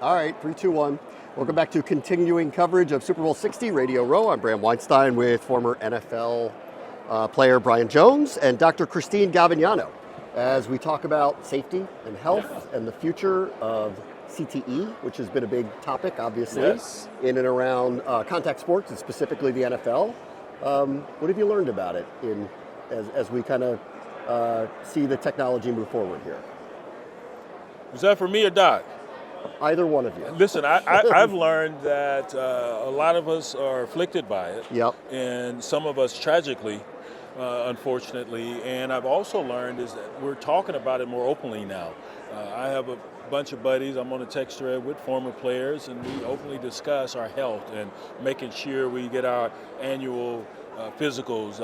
All right, 3, 2, 1. Welcome back to continuing coverage of Super Bowl 60 Radio Row. I'm Bram Weinstein with former NFL player Brian Jones and Dr. Christine Gavegnano as we talk about safety and health and the future of CTE, which has been a big topic, obviously, in and around contact sports, and specifically the NFL. What have you learned about it as we kind of see the technology move forward here? Was that for me or Doc? Either one of you. Listen, I've learned that a lot of us are afflicted by it. Yep. And some of us tragically, unfortunately. And I've also learned is that we're talking about it more openly now. I have a bunch of buddies. I'm on a text thread with former players, and we openly discuss our health and making sure we get our annual physicals,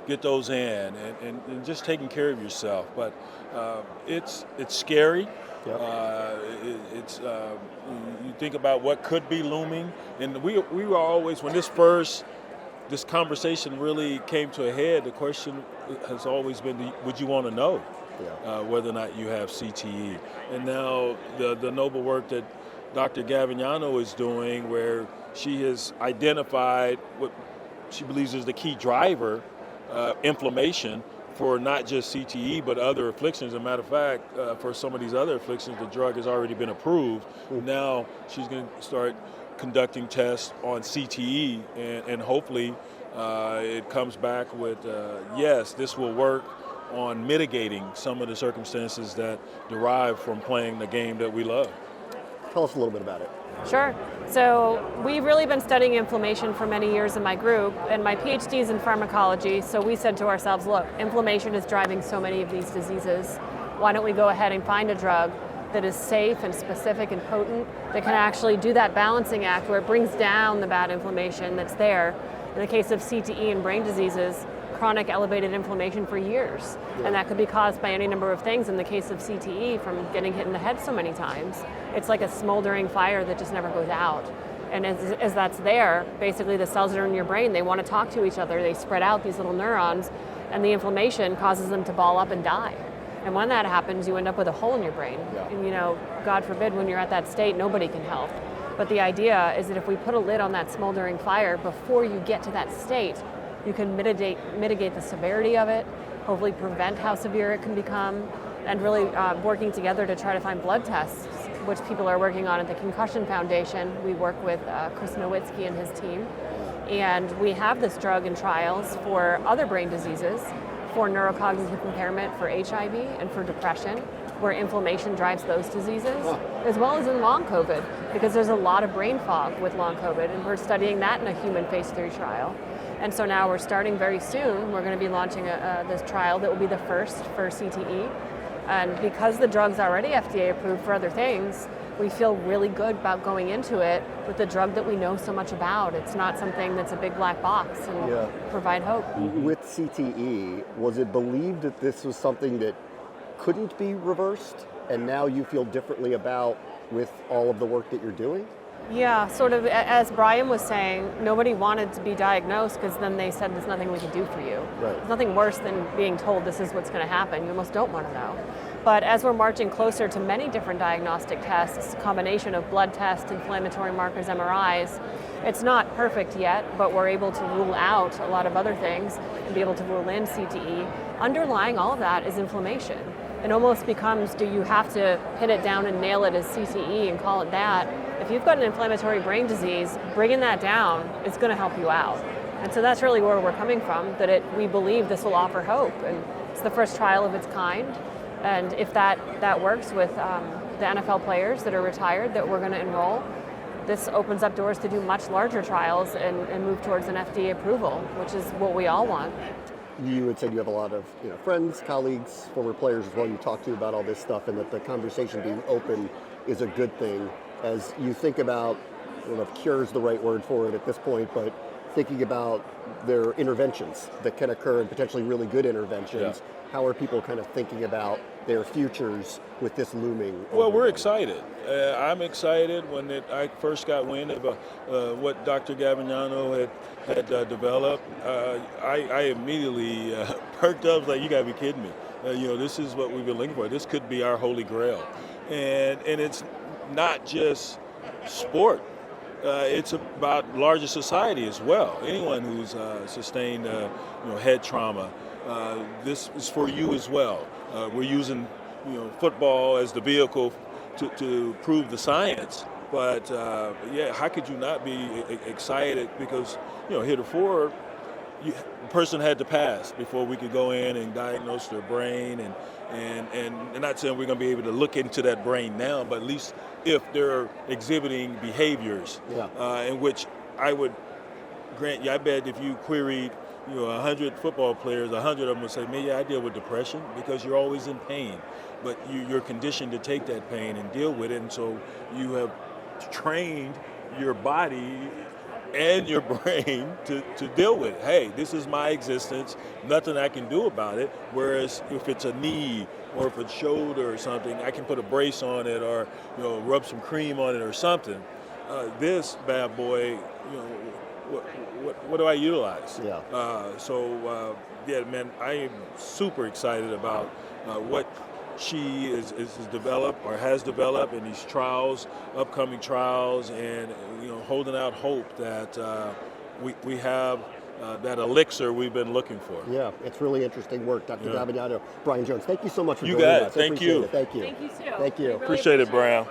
get those in, and just taking care of yourself. But it's scary. Yep. You think about what could be looming, and we were always, when this conversation really came to a head, the question has always been, would you want to know whether or not you have CTE? And now the noble work that Dr. Gavegnano is doing, where she has identified what she believes is the key driver, inflammation, for not just CTE, but other afflictions. As a matter of fact, for some of these other afflictions, the drug has already been approved. Now she's going to start conducting tests on CTE, and hopefully it comes back with, yes, this will work on mitigating some of the circumstances that derive from playing the game that we love. Tell us a little bit about it. Sure. So we've really been studying inflammation for many years in my group, and my PhD is in pharmacology, so we said to ourselves, look, inflammation is driving so many of these diseases. Why don't we go ahead and find a drug that is safe and specific and potent that can actually do that balancing act where it brings down the bad inflammation that's there. In the case of CTE and brain diseases, chronic elevated inflammation for years. And that could be caused by any number of things. In the case of CTE, from getting hit in the head so many times, it's like a smoldering fire that just never goes out. And as that's there, basically the cells that are in your brain, they want to talk to each other. They spread out these little neurons, and the inflammation causes them to ball up and die. And when that happens, you end up with a hole in your brain. And God forbid, when you're at that state, nobody can help. But the idea is that if we put a lid on that smoldering fire before you get to that state, you can mitigate the severity of it, hopefully prevent how severe it can become, and really working together to try to find blood tests, which people are working on at the Concussion Foundation. We work with Chris Nowitzki and his team, and we have this drug in trials for other brain diseases, for neurocognitive impairment, for HIV, and for depression, where inflammation drives those diseases, as well as in long COVID, because there's a lot of brain fog with long COVID, and we're studying that in a human phase 3 trial. And so now we're starting very soon. We're going to be launching this trial that will be the first for CTE. And because the drug's already FDA approved for other things, we feel really good about going into it with the drug that we know so much about. It's not something that's a big black box, and provide hope. With CTE, was it believed that this was something that couldn't be reversed, and now you feel differently about with all of the work that you're doing? Yeah, sort of, as Brian was saying, nobody wanted to be diagnosed because then they said there's nothing we can do for you. Right. There's nothing worse than being told this is what's going to happen. You almost don't want to know. But as we're marching closer to many different diagnostic tests, a combination of blood tests, inflammatory markers, MRIs, it's not perfect yet, but we're able to rule out a lot of other things and be able to rule in CTE. Underlying all of that is inflammation. It almost becomes, do you have to pin it down and nail it as CTE and call it that? If you've got an inflammatory brain disease, bringing that down is going to help you out. And so that's really where we're coming from, that we believe this will offer hope. And it's the first trial of its kind. And if that works with the NFL players that are retired that we're going to enroll, this opens up doors to do much larger trials and move towards an FDA approval, which is what we all want. You had said you have a lot of friends, colleagues, former players as well you talk to about all this stuff, and that the conversation being open is a good thing. As you think about, I don't know if cure is the right word for it at this point, but thinking about their interventions that can occur, and potentially really good interventions, how are people kind of thinking about their futures with this looming? Well, we're excited. I'm excited when I first got wind of what Dr. Gavegnano had developed. I immediately perked up, like, you got to be kidding me. This is what we've been looking for. This could be our holy grail. And it's not just sport. It's about larger society as well. Anyone who's sustained head trauma, this is for you as well. We're using football as the vehicle to prove the science. But how could you not be excited? Because heretofore, the person had to pass before we could go in and diagnose their brain, and not saying we're going to be able to look into that brain now, but at least if they're exhibiting behaviors in which I would grant you, I bet if you queried 100 football players, 100 of them would say, "Man, yeah, I deal with depression," because you're always in pain, but you're conditioned to take that pain and deal with it, and so you have trained your body and your brain to deal with it. Hey, this is my existence, nothing I can do about it. Whereas if it's a knee or if it's shoulder or something, I can put a brace on it or rub some cream on it or something. This bad boy, what do I utilize? Man, I am super excited about what she is developed or has developed in these trials, upcoming trials, and holding out hope that we have that elixir we've been looking for. Yeah, it's really interesting work, Dr. Gavegnano. Brian Jones, thank you so much for joining us. You got it. Thank you. Thank you. Thank you, too. Thank you. We really Appreciate it, Brown.